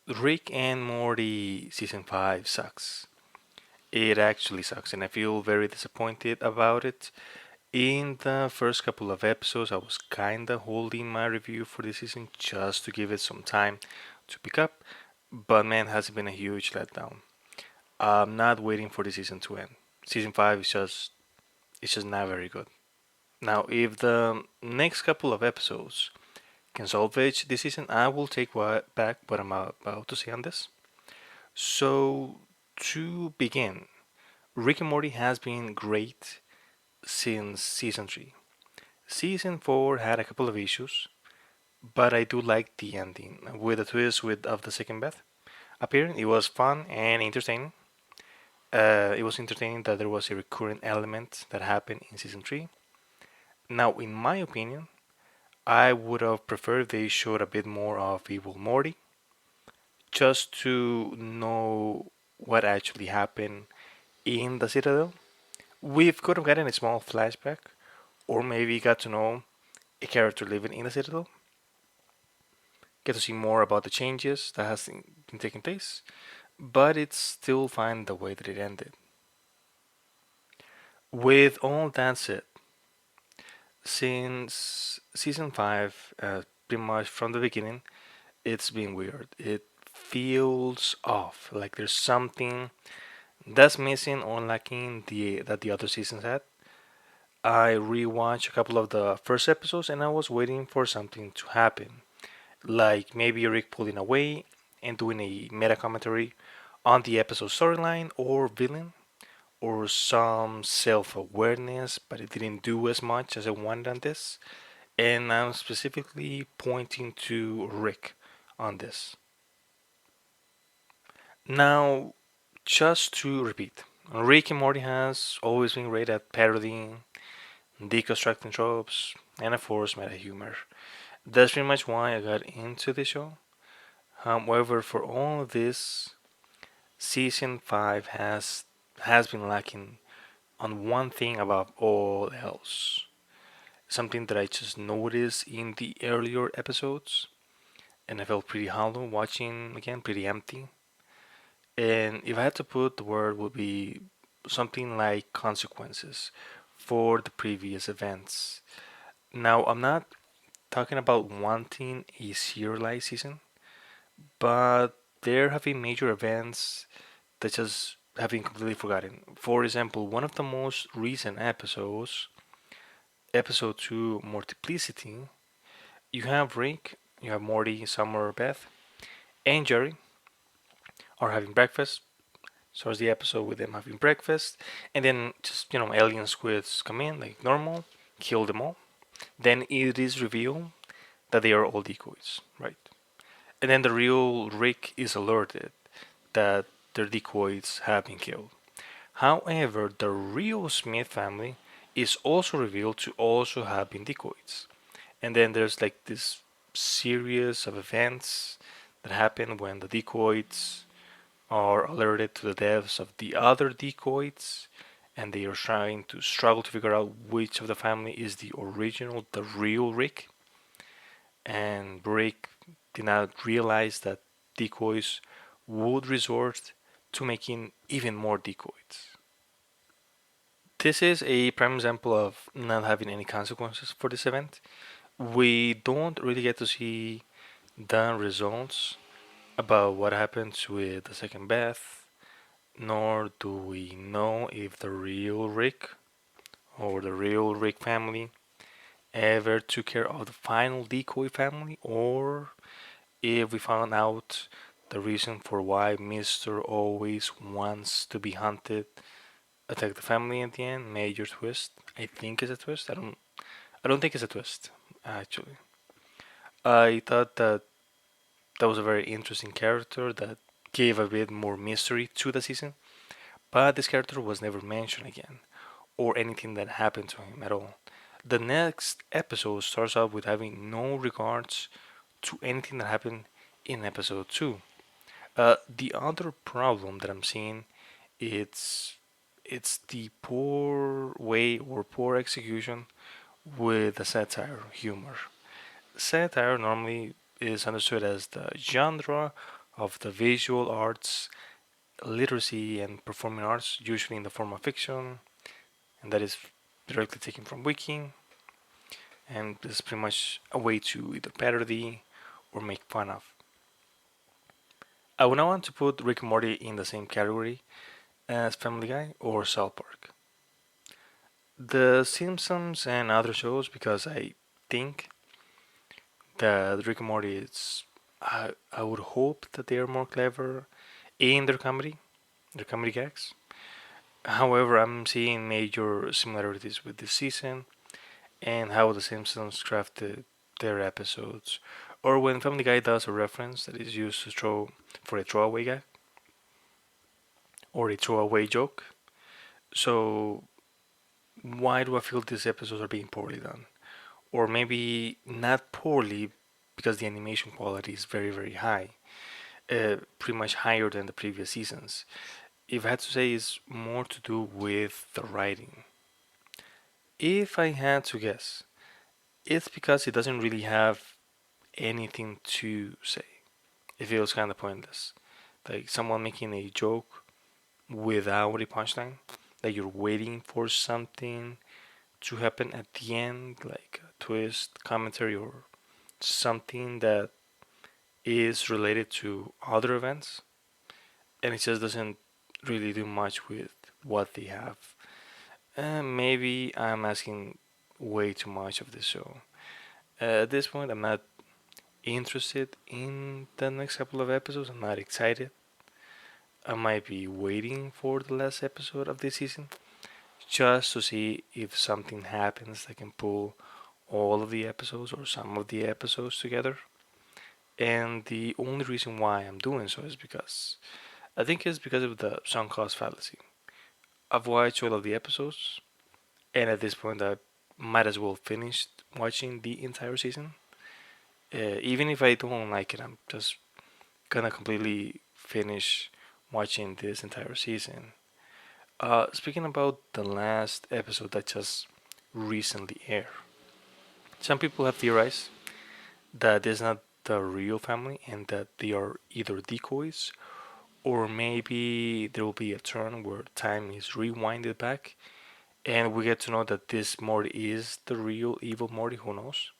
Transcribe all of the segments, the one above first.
Rick and Morty season 5 sucks. It actually sucks, and I feel very disappointed about it. In the first couple of episodes, I was kinda holding my review for this season just to give it some time to pick up, but man, has it been a huge letdown. I'm not waiting for the season to end. Season 5 is just it's just not very good. Now, if the next couple of episodes can salvage this season, I will take back what I'm about to say on this. So, to begin, Rick and Morty has been great since season 3. Season 4 had a couple of issues, but I do like the ending with the twist with of the second Beth appearing. It was fun and entertaining. It was entertaining that there was a recurrent element that happened in season 3. Now, in my opinion, I would have preferred they showed a bit more of Evil Morty just to know what actually happened in the Citadel. We could have gotten a small flashback, or maybe got to know a character living in the Citadel, get to see more about the changes that has been taking place, but it's still fine the way that it ended. With all that said, since season 5, pretty much from the beginning, it's been weird. It feels off, like there's something that's missing or lacking that the other seasons had. I rewatched a couple of the first episodes and I was waiting for something to happen, like maybe Rick pulling away and doing a meta commentary on the episode storyline or villain, or some self awareness, but it didn't do as much as I wanted on this. And I'm specifically pointing to Rick on this. Now, just to repeat, Rick and Morty has always been great at parodying, deconstructing tropes, and of course, meta humor. That's pretty much why I got into the show. However, for all of this, season 5 has been lacking on one thing above all else. Something that I just noticed in the earlier episodes, and I felt pretty hollow watching again, pretty empty. And if I had to put the word, would be something like consequences for the previous events. Now, I'm not talking about wanting a serialized season, but there have been major events that just have been completely forgotten. For example, one of the most recent episodes, episode 2, Multiplicity, you have Rick, you have Morty, Summer, Beth, and Jerry are having breakfast. Starts the episode with them having breakfast, and then just alien squids come in like normal, kill them all. Then it is revealed that they are all decoys, right? And then the real Rick is alerted that their decoys have been killed. However, the real Smith family is also revealed to also have been decoys. And then there's like this series of events that happen when the decoys are alerted to the deaths of the other decoys, and they are trying to struggle to figure out which of the family is the original, the real Rick. And Rick did not realize that decoys would resort to making even more decoys. This is a prime example of not having any consequences for this event. We don't really get to see the results about what happens with the second Beth, nor do we know if the real Rick or the real Rick family ever took care of the final decoy family, or if we found out the reason for why Mr. always wants to be hunted attack the family at the end. Major twist. I think it's a twist. I don't think it's a twist, actually. I thought that that was a very interesting character that gave a bit more mystery to the season, but this character was never mentioned again, or anything that happened to him at all. The next episode starts off with having no regards to anything that happened in episode 2. The other problem that I'm seeing it's it's the poor way or poor execution with the satire humor. Satire normally is understood as the genre of the visual arts, literacy, and performing arts, usually in the form of fiction, and that is directly taken from Wiki, and this is pretty much a way to either parody or make fun of. I would not want to put Rick and Morty in the same category as Family Guy or South Park. The Simpsons and other shows, because I think that Rick and Morty is, I would hope that they are more clever in their comedy gags. However, I'm seeing major similarities with this season and how The Simpsons crafted their episodes, or when Family Guy does a reference that is used to throw for a throwaway gag or a throwaway joke. So why do I feel these episodes are being poorly done? Or maybe not poorly because the animation quality is very very high, pretty much higher than the previous seasons. If I had to say, it's more to do with the writing. If I had to guess, it's because it doesn't really have anything to say. It feels kind of pointless. Like someone making a joke without a punchline, that you're waiting for something to happen at the end, like a twist, commentary, or something that is related to other events, and it just doesn't really do much with what they have. Maybe I'm asking way too much of this show. At this point, I'm not interested in the next couple of episodes. I'm not excited. I might be waiting for the last episode of this season just to see if something happens that can pull all of the episodes or some of the episodes together. And the only reason why I'm doing so is because I think it's because of the sunk cost fallacy. I've watched all of the episodes, and at this point, I might as well finish watching the entire season. Even if I don't like it, I'm just gonna completely finish watching this entire season. Speaking about the last episode that just recently aired, some people have theorized that it's not the real family and that they are either decoys, or maybe there will be a turn where time is rewinded back and we get to know that this Morty is the real evil Morty. Who knows?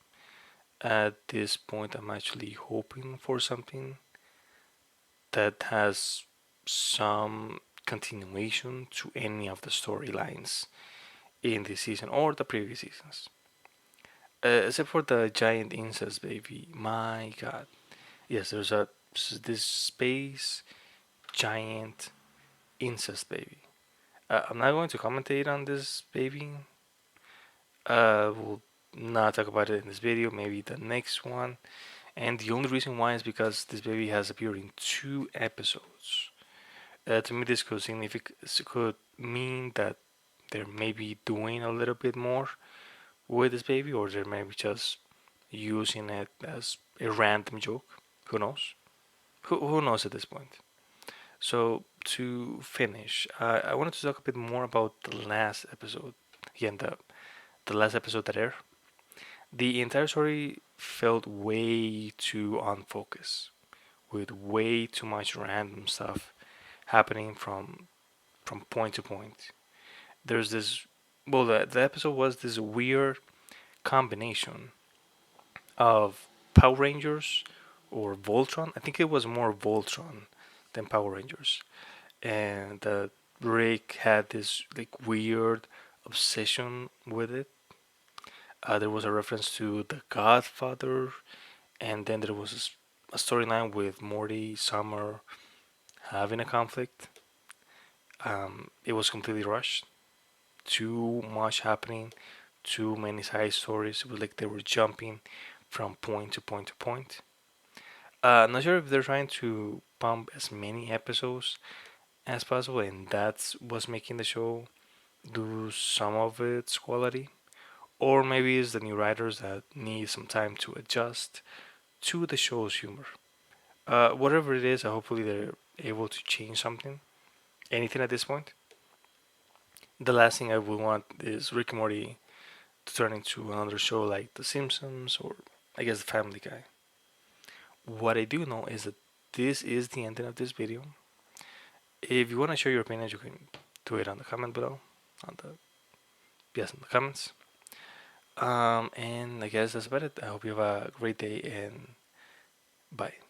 At this point, I'm actually hoping for something that has some continuation to any of the storylines in this season or the previous seasons. Except for the giant incest baby. My god. Yes, there's a this space giant incest baby. I'm not going to commentate on this baby. We'll not talk about it in this video, maybe the next one. And the only reason why is because this baby has appeared in 2 episodes. To me, this could mean that they're maybe doing a little bit more with this baby, or they're maybe just using it as a random joke. Who knows? Who knows at this point? So to finish, I wanted to talk a bit more about the last episode. Again, the last episode that aired. The entire story felt way too unfocused, with way too much random stuff happening from point to point. There's this, well, the episode was this weird combination of Power Rangers or Voltron. I think it was more Voltron than Power Rangers, and Rick had this like weird obsession with it. There was a reference to The Godfather, and then there was a storyline with Morty, Summer having a conflict. It was completely rushed. Too much happening, too many side stories. It was like they were jumping from point to point to point. I'm not sure if they're trying to pump as many episodes as possible, and that's what's making the show lose some of its quality. Or maybe it's the new writers that need some time to adjust to the show's humor. Whatever it is, hopefully they're able to change something. Anything at this point. The last thing I would want is Rick and Morty to turn into another show like The Simpsons or I guess The Family Guy. What I do know is that this is the ending of this video. If you want to share your opinion, you can do it on the comment below. On the Yes, in the comments. And I guess that's about it. I hope you have a great day and bye.